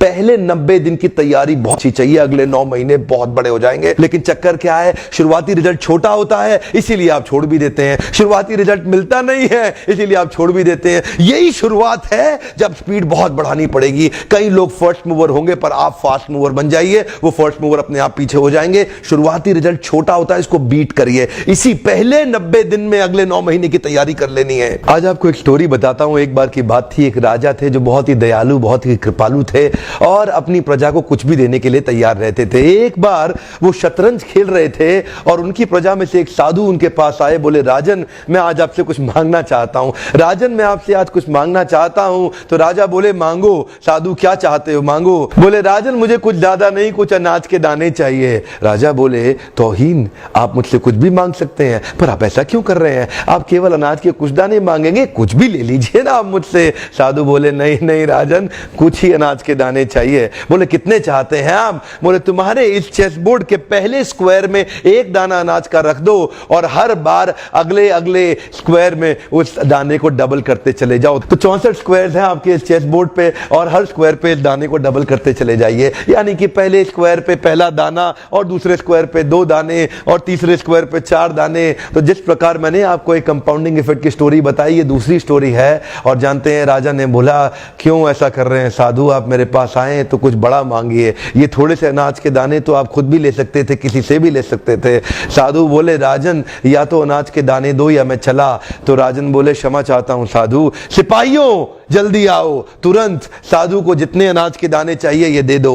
पहले 90 दिन की तैयारी बहुत अच्छी चाहिए, अगले 9 महीने बहुत बड़े हो जाएंगे। लेकिन चक्कर क्या है, शुरुआती रिजल्ट छोटा होता है, इसीलिए आप छोड़ भी देते हैं। शुरुआती रिजल्ट मिलता नहीं है, इसीलिए आप छोड़ भी देते हैं। यही शुरुआत है जब स्पीड बहुत बढ़ानी पड़ेगी। कई लोग फर्स्ट मूवर होंगे, पर आप फास्ट मूवर बन जाइए, वो फर्स्ट मूवर अपने आप पीछे हो जाएंगे। शुरुआती रिजल्ट छोटा होता है, इसको बीट करिए। इसी पहले 90 दिन में अगले 9 महीने की तैयारी कर लेनी है। आज आपको एक स्टोरी बताता हूं। एक बार की बात थी, एक राजा थे जो बहुत ही दयालु, बहुत ही कृपालु थे और अपनी प्रजा को कुछ भी देने के लिए तैयार रहते थे। एक बार वो शतरंज खेल रहे थे और उनकी प्रजा में से एक साधु उनके पास आए। बोले, राजन मैं आज आपसे कुछ मांगना चाहता हूं। राजन मैं आपसे आज कुछ मांगना चाहता हूं। तो राजा बोले, मांगो। साधु, क्या चाहते हो, मांगो। बोले, राजन मुझे कुछ ज्यादा नहीं, कुछ अनाज के दाने चाहिए। राजा बोले, तौहीन, आप मुझसे कुछ भी मांग सकते हैं, पर आप ऐसा क्यों कर रहे हैं? आप केवल अनाज के कुछ दाने मांगेंगे, कुछ भी ले लीजिए ना आप मुझसे। साधु बोले, नहीं नहीं राजन, कुछ ही अनाज के दाने चाहिए। बोले, कितने चाहते हैं आप? बोले, तुम्हारे इस चेस बोर्ड के पहले स्क्वायर में एक दाना अनाज का रख दो और हर बार अगले अगले स्क्वायर में उस दाने को डबल करते चले जाओ। तो 64 स्क्वायर्स हैं आपके इस चेस बोर्ड पे और हर स्क्वायर पे इस दाने को डबल करते चले जाइए। यानी कि पहले स्क्वायर पे पहला दाना और दूसरे स्क्वायर पे 2 दाने और तीसरे स्क्वायर पे 4 दाने। तो जिस प्रकार मैंने आपको एक कंपाउंडिंग इफेक्ट की स्टोरी बताई, ये दूसरी स्टोरी है। और जानते हैं, राजा ने बोला, क्यों ऐसा कर रहे हैं साधु, आप मेरे पास आए तो कुछ बड़ा मांगिए। ये थोड़े से अनाज के दाने तो आप खुद भी ले सकते थे, किसी से भी ले सकते थे। साधु बोले, राजन या तो अनाज के दाने दो या मैं चला। तो राजन बोले, क्षमा चाहता हूं साधु, सिपाहियों जल्दी आओ तुरंत, साधु को जितने अनाज के दाने चाहिए ये दे दो।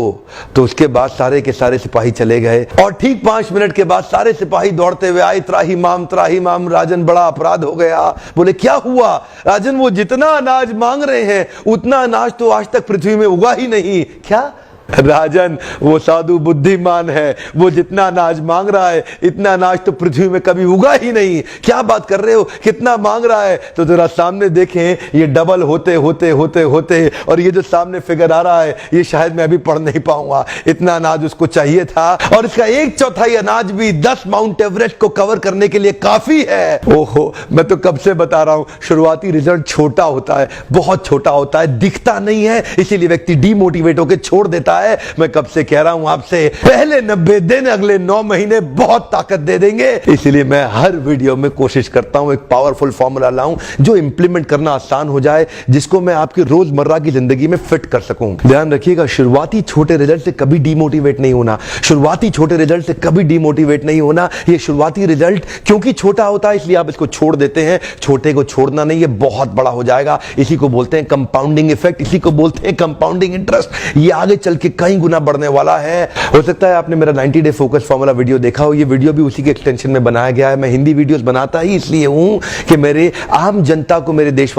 तो उसके बाद सारे के सारे सिपाही चले गए और ठीक 5 मिनट के बाद सारे सिपाही दौड़ते हुए आए, त्राही माम राजन, बड़ा अपराध हो गया। बोले, क्या हुआ? राजन, वो जितना अनाज मांग रहे हैं उतना अनाज तो आज तक पृथ्वी में उगा ही नहीं। क्या? राजन, वो साधु बुद्धिमान है, वो जितना अनाज मांग रहा है इतना अनाज तो पृथ्वी में कभी उगा ही नहीं। क्या बात कर रहे हो, कितना मांग रहा है? तो जरा सामने देखें, ये डबल होते होते होते होते और ये जो सामने फिगर आ रहा है ये शायद मैं अभी पढ़ नहीं पाऊंगा। इतना अनाज उसको चाहिए था और इसका 1/4 अनाज भी 10 माउंट एवरेस्ट को कवर करने के लिए काफी है। ओहो, मैं तो कब से बता रहा हूं, शुरुआती रिजल्ट छोटा होता है, बहुत छोटा होता है, दिखता नहीं है, इसीलिए व्यक्ति डीमोटिवेट होकर छोड़ देता है। मैं कब से कह रहा हूं आपसे, पहले 90 दिन अगले 9 महीने बहुत ताकत दे देंगे। इसलिए मैं हर वीडियो में कोशिश करता हूं एक पावरफुल फॉर्मूला लाऊं जो इंप्लीमेंट करना आसान हो जाए, जिसको मैं आपकी रोजमर्रा की जिंदगी में फिट कर सकूं। ध्यान रखिएगा, शुरुआती छोटे रिजल्ट से कभी डीमोटिवेट नहीं होना। शुरुआती छोटे रिजल्ट से कभी डीमोटिवेट नहीं होना। ये शुरुआती रिजल्ट क्योंकि छोटा होता है इसलिए आप इसको छोड़ देते हैं। छोटे को छोड़ना नहीं, ये बहुत बड़ा हो जाएगा। इसी को बोलते हैं कंपाउंडिंग इफेक्ट, इसी को बोलते हैं कंपाउंडिंग इंटरेस्ट। ये आगे चल के कई गुना बढ़ने वाला है। हो सकता है आपने मेरा 90 डे फोकस फॉर्मूला वीडियो देखा हो। ये वीडियो भी उसी के एक्सटेंशन में बनाया गया है। मैं हिंदी वीडियोस बनाता ही इसलिए हूं कि मेरे आम जनता को, मेरे देश